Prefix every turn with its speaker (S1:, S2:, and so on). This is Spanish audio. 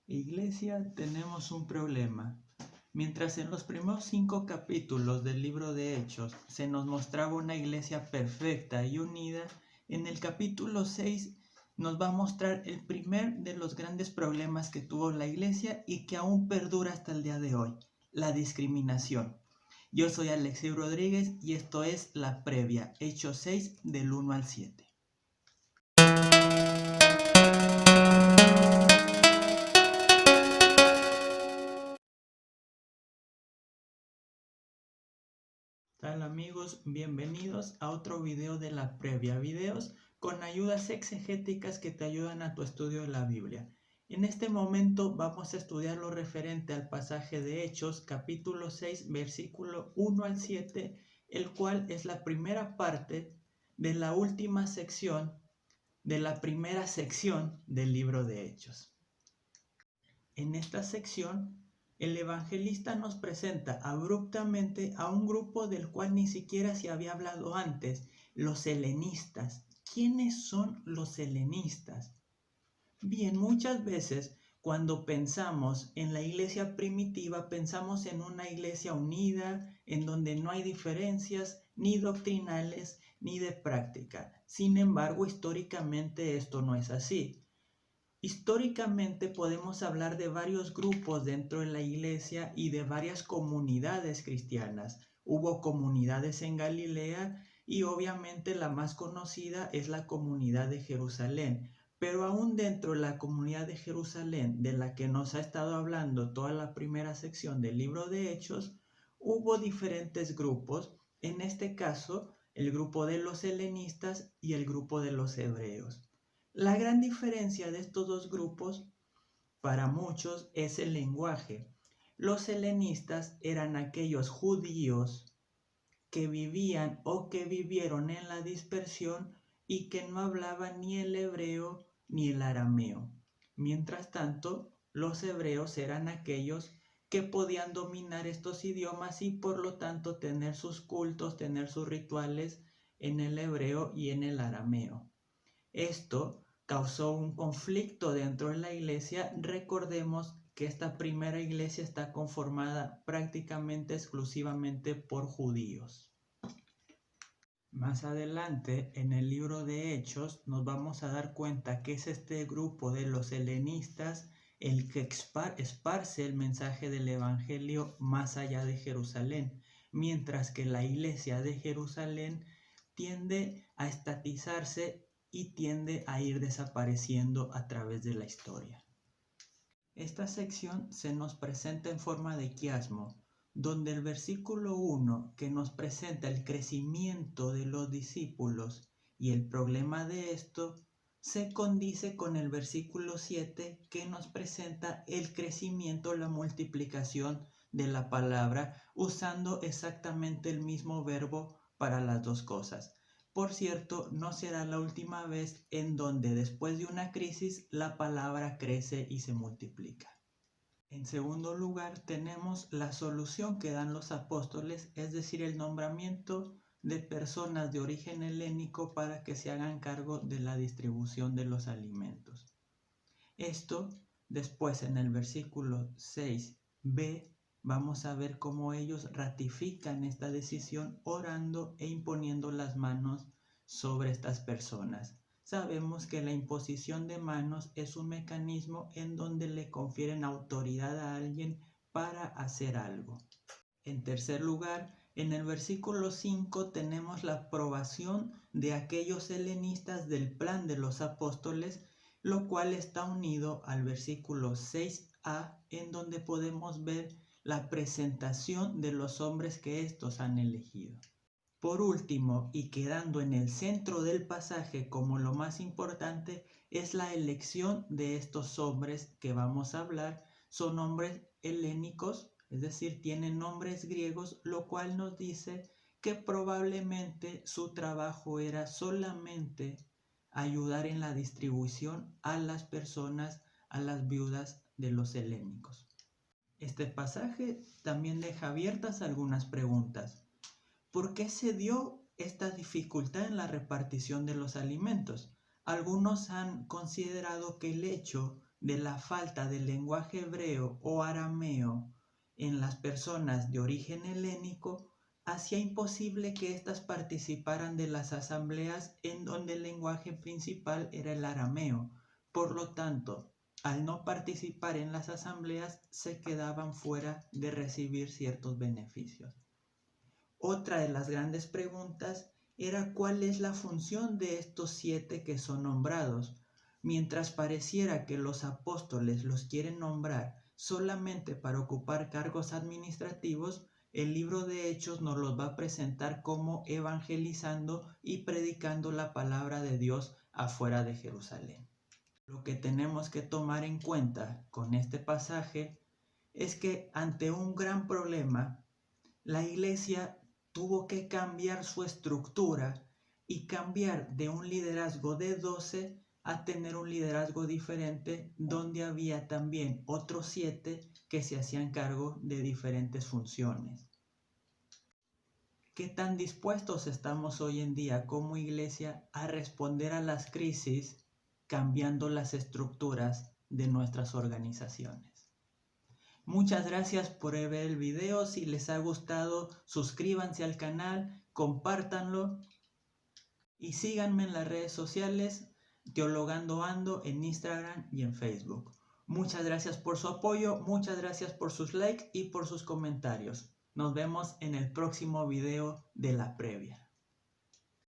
S1: Iglesia, tenemos un problema. Mientras en los primeros 5 capítulos del libro de Hechos se nos mostraba una iglesia perfecta y unida, en el capítulo 6 nos va a mostrar el primer de los grandes problemas que tuvo la iglesia y que aún perdura hasta el día de hoy: la discriminación. Yo soy Alexei Rodríguez y esto es La Previa, Hechos 6 del 1 al 7. Hola amigos, bienvenidos a otro video de La Previa, videos con ayudas exegéticas que te ayudan a tu estudio de la Biblia. En este momento vamos a estudiar lo referente al pasaje de Hechos, capítulo 6, versículo 1 al 7, el cual es la primera parte de la última sección de la primera sección del libro de Hechos. En esta sección, el evangelista nos presenta abruptamente a un grupo del cual ni siquiera se había hablado antes: los helenistas. ¿Quiénes son los helenistas? Bien, muchas veces cuando pensamos en la iglesia primitiva, pensamos en una iglesia unida, en donde no hay diferencias ni doctrinales ni de práctica. Sin embargo, históricamente esto no es así. Históricamente podemos hablar de varios grupos dentro de la iglesia y de varias comunidades cristianas. Hubo comunidades en Galilea y obviamente la más conocida es la comunidad de Jerusalén. Pero aún dentro de la comunidad de Jerusalén, de la que nos ha estado hablando toda la primera sección del libro de Hechos, hubo diferentes grupos. En este caso, el grupo de los helenistas y el grupo de los hebreos. La gran diferencia de estos dos grupos para muchos es el lenguaje. Los helenistas eran aquellos judíos que vivían o que vivieron en la dispersión y que no hablaban ni el hebreo ni el arameo. Mientras tanto, los hebreos eran aquellos que podían dominar estos idiomas y por lo tanto tener sus cultos, tener sus rituales en el hebreo y en el arameo. Esto causó un conflicto dentro de la iglesia. Recordemos que esta primera iglesia está conformada prácticamente exclusivamente por judíos. Más adelante, en el libro de Hechos, nos vamos a dar cuenta que es este grupo de los helenistas el que esparce el mensaje del evangelio más allá de Jerusalén, mientras que la iglesia de Jerusalén tiende a estatizarse y tiende a ir desapareciendo a través de la historia. Esta sección se nos presenta en forma de quiasmo, donde el versículo 1, que nos presenta el crecimiento de los discípulos y el problema de esto, se condice con el versículo 7, que nos presenta el crecimiento, la multiplicación de la palabra, usando exactamente el mismo verbo para las dos cosas. Por cierto, no será la última vez en donde después de una crisis la palabra crece y se multiplica. En segundo lugar, tenemos la solución que dan los apóstoles, es decir, el nombramiento de personas de origen helénico para que se hagan cargo de la distribución de los alimentos. Esto, después en el versículo 6b, vamos a ver cómo ellos ratifican esta decisión orando e imponiendo las manos sobre estas personas. Sabemos que la imposición de manos es un mecanismo en donde le confieren autoridad a alguien para hacer algo. En tercer lugar, en el versículo 5 tenemos la aprobación de aquellos helenistas del plan de los apóstoles, lo cual está unido al versículo 6a, en donde podemos ver la presentación de los hombres que estos han elegido. Por último, y quedando en el centro del pasaje como lo más importante, es la elección de estos hombres que vamos a hablar. Son hombres helénicos, es decir, tienen nombres griegos, lo cual nos dice que probablemente su trabajo era solamente ayudar en la distribución a las personas, a las viudas de los helénicos. Este pasaje también deja abiertas algunas preguntas. ¿Por qué se dio esta dificultad en la repartición de los alimentos? Algunos han considerado que el hecho de la falta del lenguaje hebreo o arameo en las personas de origen helénico, hacía imposible que éstas participaran de las asambleas en donde el lenguaje principal era el arameo. Por lo tanto, al no participar en las asambleas, se quedaban fuera de recibir ciertos beneficios. Otra de las grandes preguntas era cuál es la función de estos 7 que son nombrados. Mientras pareciera que los apóstoles los quieren nombrar solamente para ocupar cargos administrativos, el libro de Hechos nos los va a presentar como evangelizando y predicando la palabra de Dios afuera de Jerusalén. Lo que tenemos que tomar en cuenta con este pasaje es que ante un gran problema, la iglesia tuvo que cambiar su estructura y cambiar de un liderazgo de 12 a tener un liderazgo diferente donde había también otros 7 que se hacían cargo de diferentes funciones. ¿Qué tan dispuestos estamos hoy en día como iglesia a responder a las crisis cambiando las estructuras de nuestras organizaciones? Muchas gracias por ver el video. Si les ha gustado, suscríbanse al canal, compártanlo y síganme en las redes sociales Teologando Ando en Instagram y en Facebook. Muchas gracias por su apoyo, muchas gracias por sus likes y por sus comentarios. Nos vemos en el próximo video de la previa.